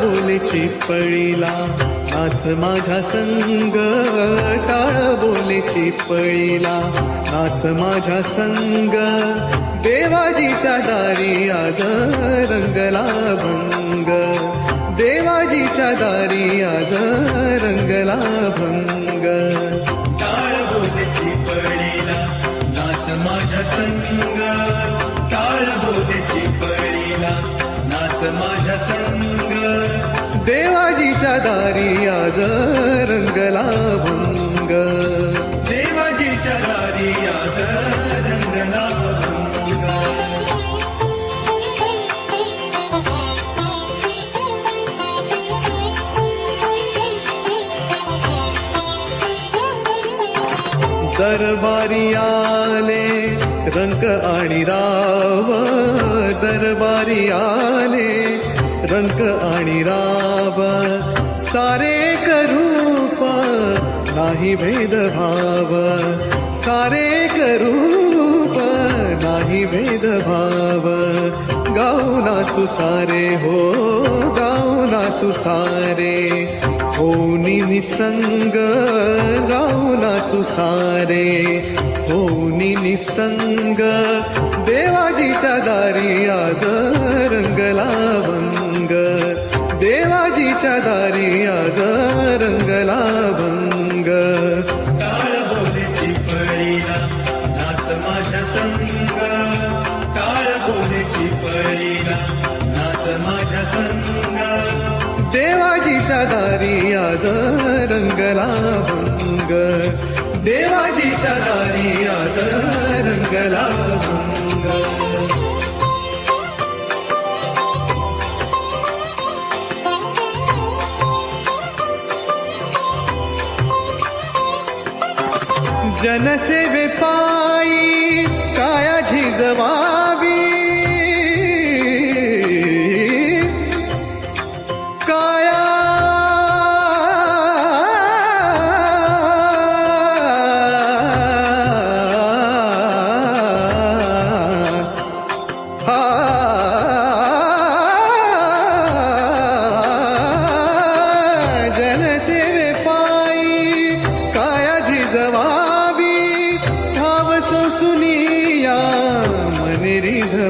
बोले चिपळीला नाच माझ्या संग, टाळ बोले चिपळीला नाच माझ्या संग. देवाजीच्या दारी आज रंगला भंग, देवाजीच्या दारी आज रंगला भंग. टाळ बोले चिपळीला नाच माझ्या संग, टाळ बोले चिपळीला नाच माझ्या संग. देवाजीच्या दारी आज रंगला भंग, देवाजीच्या दारी आज रंगला भंग. दरबारी आले रंक आणि राव, दरबारी आले रंक आणि राव. सारे करूप नाही भेदभाव, सारे करूप नाही भेदभाव. गाऊ नाचू सारे हो, गाऊ नाचू सारे होनी निसंग. गाऊ नाचू सारे होनी निसंग. देवाजीच्या दारी आज रंगला भंग, देवाजीच्या दारी आज रंगला भंग. टाळ बोले चिपळीला नाच माझ्या संग, टाळ बोले चिपळीला नाच माझ्या संग. देवाजीच्या दारी आज रंगला भंग, देवाजीच्या दारी आज रंगला भंग. जनसेवे पायी काया झिजवावी,